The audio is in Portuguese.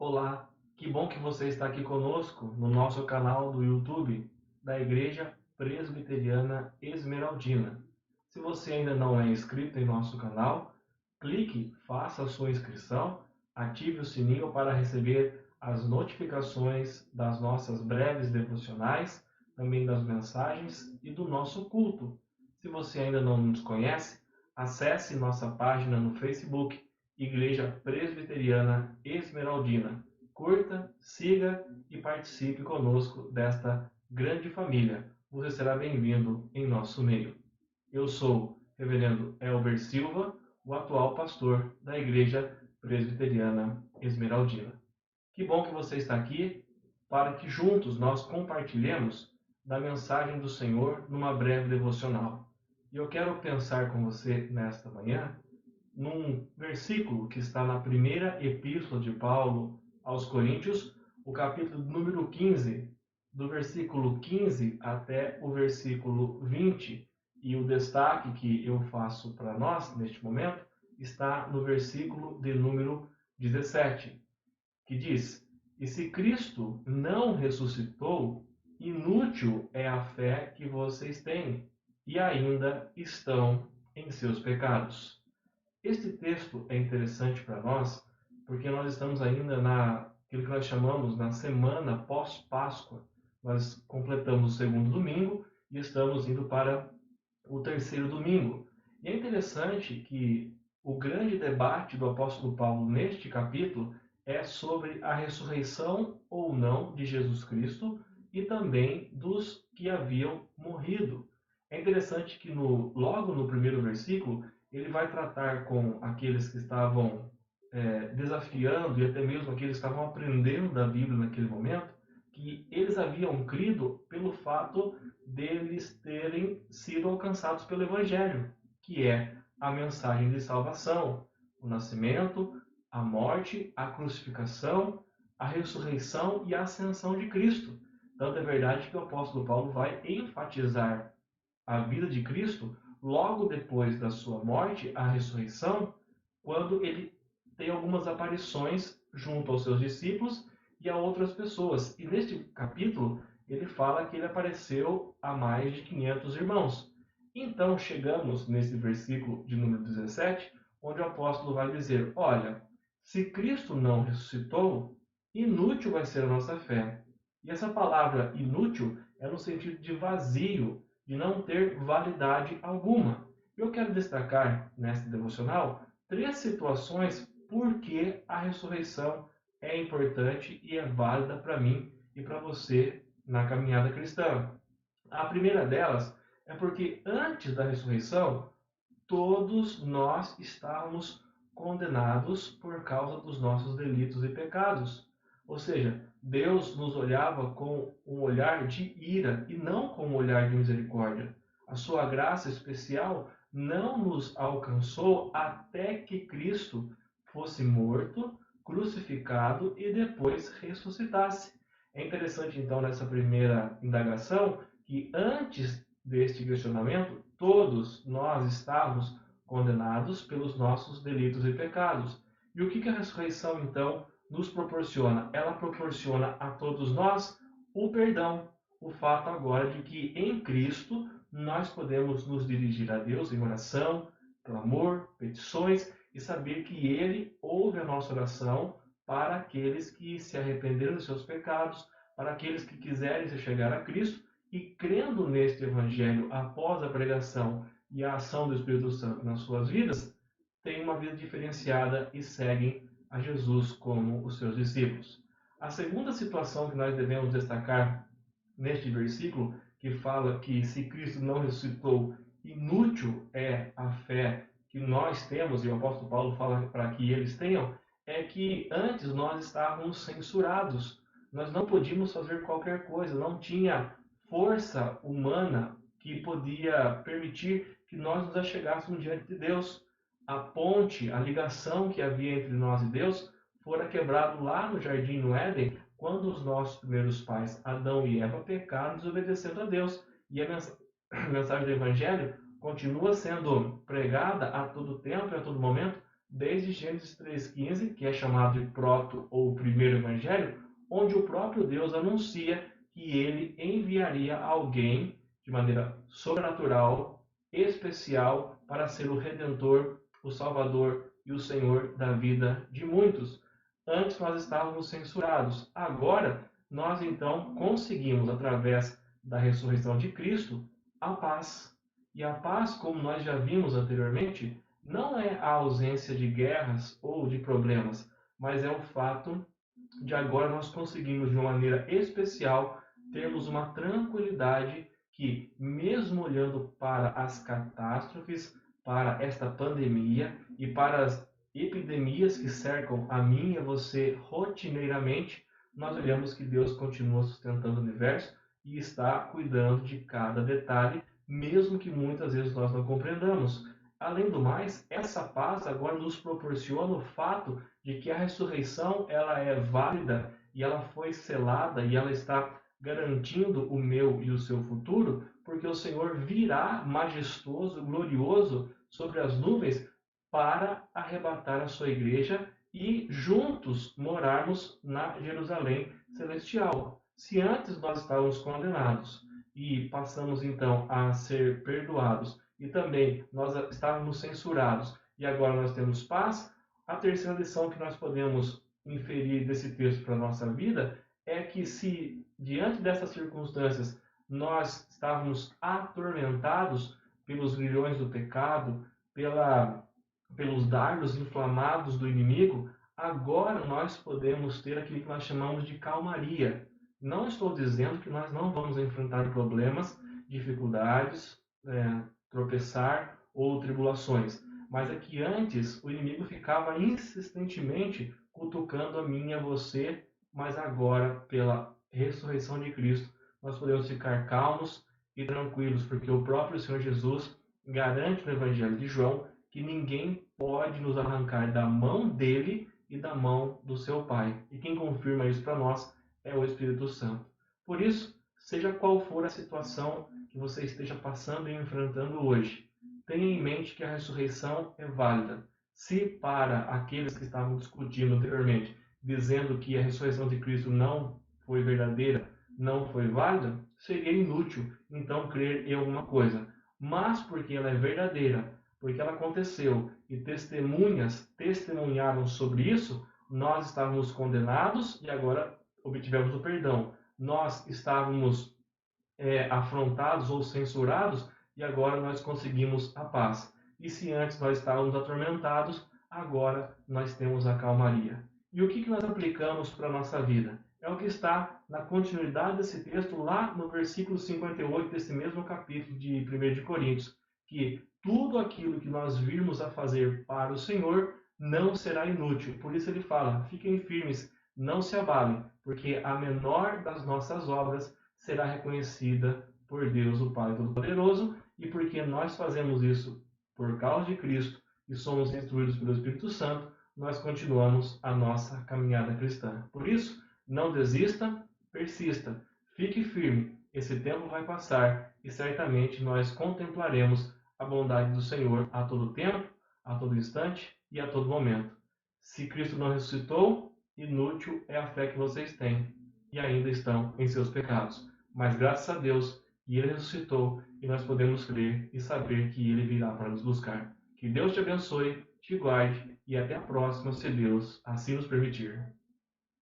Olá, que bom que você está aqui conosco no nosso canal do YouTube da Igreja Presbiteriana Esmeraldina. Se você ainda não é inscrito em nosso canal, clique, faça a sua inscrição, ative o sininho para receber as notificações das nossas breves devocionais, também das mensagens e do nosso culto. Se você ainda não nos conhece, acesse nossa página no Facebook, Igreja Presbiteriana Esmeraldina. Curta, siga e participe conosco desta grande família. Você será bem-vindo em nosso meio. Eu sou o Reverendo Elber Silva, o atual pastor da Igreja Presbiteriana Esmeraldina. Que bom que você está aqui para que juntos nós compartilhemos da mensagem do Senhor numa breve devocional. E eu quero pensar com você nesta manhã num versículo que está na primeira epístola de Paulo aos Coríntios, o capítulo número 15, do versículo 15 até o versículo 20. E o destaque que eu faço para nós neste momento está no versículo de número 17, que diz: E se Cristo não ressuscitou, inútil é a fé que vocês têm, e ainda estão em seus pecados. Este texto é interessante para nós porque nós estamos ainda naquilo que nós chamamos na semana pós-Páscoa. Nós completamos o segundo domingo e estamos indo para o terceiro domingo. E é interessante que o grande debate do apóstolo Paulo neste capítulo é sobre a ressurreição ou não de Jesus Cristo e também dos que haviam morrido. É interessante que logo no primeiro versículo ele vai tratar com aqueles que estavam desafiando e até mesmo aqueles que estavam aprendendo da Bíblia naquele momento, que eles haviam crido pelo fato deles terem sido alcançados pelo Evangelho, que é a mensagem de salvação, o nascimento, a morte, a crucificação, a ressurreição e a ascensão de Cristo. Tanto é verdade que o apóstolo Paulo vai enfatizar a vida de Cristo logo depois da sua morte, a ressurreição, quando ele tem algumas aparições junto aos seus discípulos e a outras pessoas. E neste capítulo, ele fala que ele apareceu a mais de 500 irmãos. Então, chegamos nesse versículo de número 17, onde o apóstolo vai dizer: Olha, se Cristo não ressuscitou, inútil vai ser a nossa fé. E essa palavra inútil é no sentido de vazio, de não ter validade alguma. Eu quero destacar nesta devocional três situações por que a ressurreição é importante e é válida para mim e para você na caminhada cristã. A primeira delas é porque antes da ressurreição, todos nós estávamos condenados por causa dos nossos delitos e pecados. Ou seja, Deus nos olhava com um olhar de ira e não com um olhar de misericórdia. A sua graça especial não nos alcançou até que Cristo fosse morto, crucificado e depois ressuscitasse. É interessante, então, nessa primeira indagação, que antes deste questionamento, todos nós estávamos condenados pelos nossos delitos e pecados. E o que a ressurreição, então, nos proporciona? Ela proporciona a todos nós o perdão, o fato agora de que em Cristo nós podemos nos dirigir a Deus em oração, clamor, petições e saber que Ele ouve a nossa oração para aqueles que se arrependeram dos seus pecados, para aqueles que quiserem se chegar a Cristo e crendo neste Evangelho após a pregação e a ação do Espírito Santo nas suas vidas, têm uma vida diferenciada e seguem a Jesus como os seus discípulos. A segunda situação que nós devemos destacar neste versículo, que fala que se Cristo não ressuscitou, inútil é a fé que nós temos, e o apóstolo Paulo fala para que eles tenham, é que antes nós estávamos censurados. Nós não podíamos fazer qualquer coisa, não tinha força humana que podia permitir que nós nos achegássemos diante de Deus. A ponte, a ligação que havia entre nós e Deus, fora quebrado lá no jardim no Éden, quando os nossos primeiros pais, Adão e Eva, pecaram desobedecendo a Deus. E a mensagem do Evangelho continua sendo pregada a todo tempo e a todo momento desde Gênesis 3,15, que é chamado de proto ou primeiro evangelho, onde o próprio Deus anuncia que ele enviaria alguém de maneira sobrenatural, especial, para ser o Redentor, o Salvador e o Senhor da vida de muitos. Antes nós estávamos censurados, agora nós então conseguimos, através da ressurreição de Cristo, a paz. E a paz, como nós já vimos anteriormente, não é a ausência de guerras ou de problemas, mas é o fato de agora nós conseguimos, de uma maneira especial, termos uma tranquilidade que, mesmo olhando para as catástrofes, para esta pandemia e para as epidemias que cercam a mim e a você rotineiramente, nós olhamos que Deus continua sustentando o universo e está cuidando de cada detalhe, mesmo que muitas vezes nós não compreendamos. Além do mais, essa paz agora nos proporciona o fato de que a ressurreição ela é válida e ela foi selada e ela está garantindo o meu e o seu futuro, porque o Senhor virá majestoso, glorioso sobre as nuvens para arrebatar a sua igreja e juntos morarmos na Jerusalém celestial. Se antes nós estávamos condenados e passamos então a ser perdoados e também nós estávamos censurados e agora nós temos paz, a terceira lição que nós podemos inferir desse texto para a nossa vida é que se diante dessas circunstâncias nós estávamos atormentados pelos grilhões do pecado, pelos dardos inflamados do inimigo, agora nós podemos ter aquilo que nós chamamos de calmaria. Não estou dizendo que nós não vamos enfrentar problemas, dificuldades, tropeçar ou tribulações, mas é que antes o inimigo ficava insistentemente cutucando a mim e a você, mas agora, pela ressurreição de Cristo, nós podemos ficar calmos e tranquilos, porque o próprio Senhor Jesus garante no Evangelho de João que ninguém pode nos arrancar da mão dele e da mão do seu Pai. E quem confirma isso para nós é o Espírito Santo. Por isso, seja qual for a situação que você esteja passando e enfrentando hoje, tenha em mente que a ressurreição é válida. Se para aqueles que estavam discutindo anteriormente, dizendo que a ressurreição de Cristo não foi verdadeira, não foi válida, seria inútil então crer em alguma coisa. Mas porque ela é verdadeira, porque ela aconteceu e testemunhas testemunharam sobre isso, nós estávamos condenados e agora obtivemos o perdão. Nós estávamos afrontados ou censurados e agora nós conseguimos a paz. E se antes nós estávamos atormentados, agora nós temos a calmaria. E o que nós aplicamos para a nossa vida? É o que está na continuidade desse texto, lá no versículo 58 desse mesmo capítulo de 1 de Coríntios, que tudo aquilo que nós virmos a fazer para o Senhor não será inútil. Por isso ele fala, fiquem firmes, não se abalem, porque a menor das nossas obras será reconhecida por Deus, o Pai Todo-Poderoso, e porque nós fazemos isso por causa de Cristo e somos instruídos pelo Espírito Santo, nós continuamos a nossa caminhada cristã. Por isso, não desista, persista, fique firme. Esse tempo vai passar e certamente nós contemplaremos a bondade do Senhor a todo tempo, a todo instante e a todo momento. Se Cristo não ressuscitou, inútil é a fé que vocês têm e ainda estão em seus pecados. Mas graças a Deus, Ele ressuscitou e nós podemos crer e saber que Ele virá para nos buscar. Que Deus te abençoe, te guarde e até a próxima, se Deus assim nos permitir.